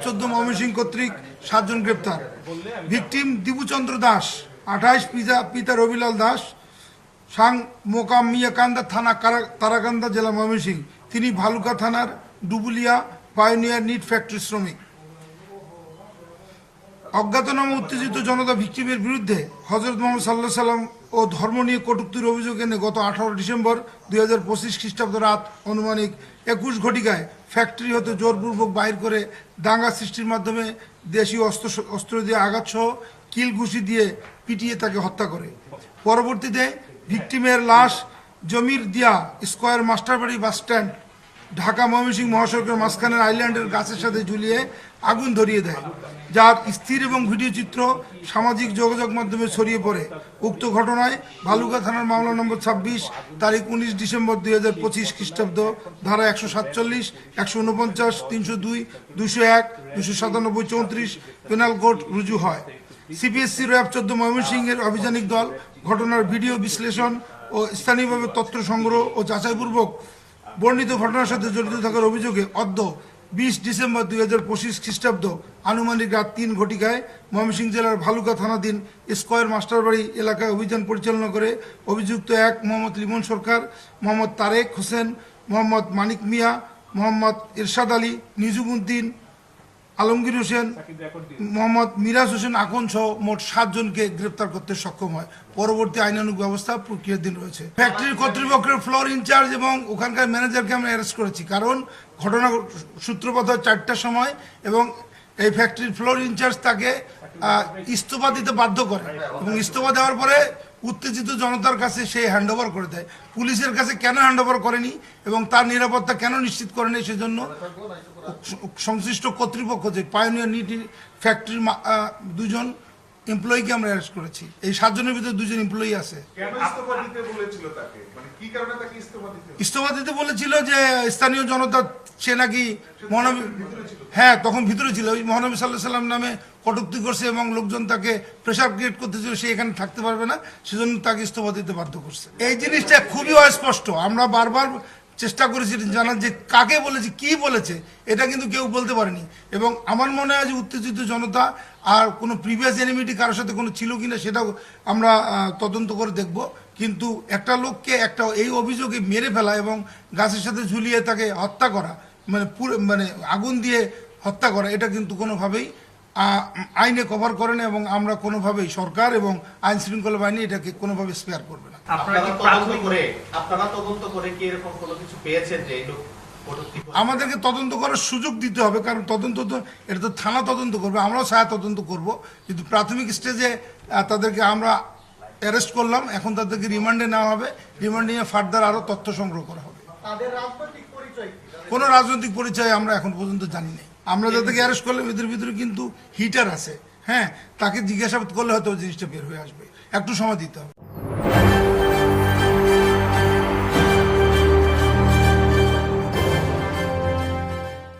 14 ময়মনসিংহ কর্তৃক 7 জন গ্রেপ্তার। ভিকটিম দিবুচন্দ্র দাস 28, পিতা রবিলাল দাস, সাং মোকাম মিয়াকান্দা থানা, তারাকান্দা, জেলা ময়মনসিংহ। তিনি ভালুকা থানার ডুবুলিয়া পায়োনিয়ার নিট ফ্যাক্টরি শ্রমিক। অজ্ঞাতনামা উত্তেজিত জনতা ভিকটিমের বিরুদ্ধে হযরত মুহাম্মদ সাল্লাল্লাহু আলাইহি সাল্লাম ও ধর্ম নিয়ে কটূক্তির অভিযোগ এনে গত 18 ডিসেম্বর 2025 খ্রিস্টাব্দ রাত অনুমানিক 21 ঘটিকায় ফ্যাক্টরি হতে জোরপূর্বক বাহির করে দাঙ্গা সৃষ্টির মাধ্যমে দেশীয় অস্ত্র দিয়ে আঘাতসহ কিল ঘুষি দিয়ে পিটিয়ে তাকে হত্যা করে। পরবর্তীতে ভিকটিমের লাশ জমির দিয়া স্কয়ার মাস্টারবাড়ি বাসস্ট্যান্ড, ঢাকা ময়মনসিংহ মহাসড়কের মাঝখানের আইল্যান্ডের গাছের সাথে ঝুলিয়ে আগুন ধরিয়ে দেয়, যার স্থির এবং ভিডিও চিত্র সামাজিক যোগাযোগ মাধ্যমে ছড়িয়ে পড়ে। উক্ত ঘটনায় ভালুকা থানার মামলা নম্বর 26 তারিখ 19 ডিসেম্বর 2025 খ্রিস্টাব্দ ধারা 147, 149, 302, 201, 297, 34 পেনাল কোড রুজু হয়। সিপিএসসি র্যাব 14 ময়মনসিংহের অভিযানিক দল ঘটনার ভিডিও বিশ্লেষণ ও স্থানীয়ভাবে তথ্য সংগ্রহ ও যাচাইপূর্বক বর্ণিত ঘটনার সাথে জড়িত থাকার অভিযোগে অদ্য 20 ডিসেম্বর 2025 খ্রিস্টাব্দ আনুমানিক রাত 3 ঘটিকায় ময়মনসিংহ জেলার ভালুকা থানাধীন স্কয়ার মাস্টারবাড়ি এলাকায় অভিযান পরিচালনা করে অভিযুক্ত 1 মোহাম্মদ লিমন সরকার, মোহাম্মদ তারেক হোসেন, মোহাম্মদ মানিক মিয়া, মোহাম্মদ ইরশাদ আলী, নিজুমউদ্দিন, আলমগীর হোসেন, মোহাম্মদ মিরাজ হোসেন আকন সহ মোট 7 জনকে গ্রেপ্তার করতে সক্ষম হয়। পরবর্তী আইনানুগ ব্যবস্থা প্রক্রিয়াধীন রয়েছে। ফ্যাক্টরির কর্তৃপক্ষের ফ্লোর ইনচার্জ এবং ওখানকার ম্যানেজারকে আমরা অ্যারেস্ট করেছি, কারণ ঘটনা সূত্রপাত হয় 4টার সময় এবং এই ফ্যাক্টরির ফ্লোর ইনচার্জ তাকে ইস্তফা দিতে বাধ্য করে এবং ইস্তফা দেওয়ার পরে উত্তেজিত জনতার কাছে সে হ্যান্ডওভার করে দেয়। পুলিশের কাছে কেন হ্যান্ডওভার করেনি এবং তার নিরাপত্তা কেন নিশ্চিত করেনি, সেজন্য সংশ্লিষ্ট কর্তৃপক্ষ যে পায়োনিয়ার নিট ফ্যাক্টরির 2 জন এমপ্লয়িকে আমরা অ্যারেস্ট করেছি। এই 7 জনের ভিতরে 2 জন এমপ্লয়ি আছে। ইস্তফা দিতে বলেছিল যে স্থানীয় জনতা, সে নাকি মহানবী, হ্যাঁ তখন ভিতরে ছিল, ওই মহানবী সাল্লাল্লাহু আলাইহি সাল্লাম নামে কটূক্তি করছে এবং লোকজন তাকে প্রেশার ক্রিয়েট করতেছিল, সে এখানে থাকতে পারবে না, সেজন্য তাকে ইস্তফা দিতে বাধ্য করছে। এই জিনিসটা খুবই অস্পষ্ট। আমরা বারবার চেষ্টা করেছি জানার যে কাকে বলেছে, কি বলেছে, এটা কিন্তু কেউ বলতে পারেনি। এবং আমার মনে হয় যে উত্তেজিত জনতা আর কোনো প্রিভিয়াস এনিমিটি কারোর সাথে কোনো ছিল কিনা সেটাও আমরা তদন্ত করে দেখব। কিন্তু একটা লোককে এই অভিযোগে মেরে ফেলা এবং গাছের সাথে ঝুলিয়ে তাকে হত্যা করা, মানে আগুন দিয়ে হত্যা করা, এটা কিন্তু কোনোভাবেই আইনে কভার করে না এবং আমরা কোনোভাবেই, সরকার এবং আইন শৃঙ্খলা বাহিনী এটাকে কোনোভাবে স্পেয়ার করবে না। আমাদেরকে তদন্ত করার সুযোগ দিতে হবে, কারণ তদন্ত তো এটা তো থানা তদন্ত করবে, আমরাও ছায়া তদন্ত করব। কিন্তু প্রাথমিক স্টেজে তাদেরকে আমরা অ্যারেস্ট করলাম, এখন তাদেরকে রিমান্ডে নেওয়া হবে, রিমান্ডে নিয়ে ফার্দার আরও তথ্য সংগ্রহ করা হবে। কোনো রাজনৈতিক পরিচয় আমরা এখন পর্যন্ত জানি না। আমরা যাদেরকে অ্যারেস্ট করলাম এদের ভিতরে কিন্তু হিটার আছে, হ্যাঁ, তাকে জিজ্ঞাসাবাদ করলে হয়তো জিনিসটা বের হয়ে আসবে, একটু সময় দিতে হবে।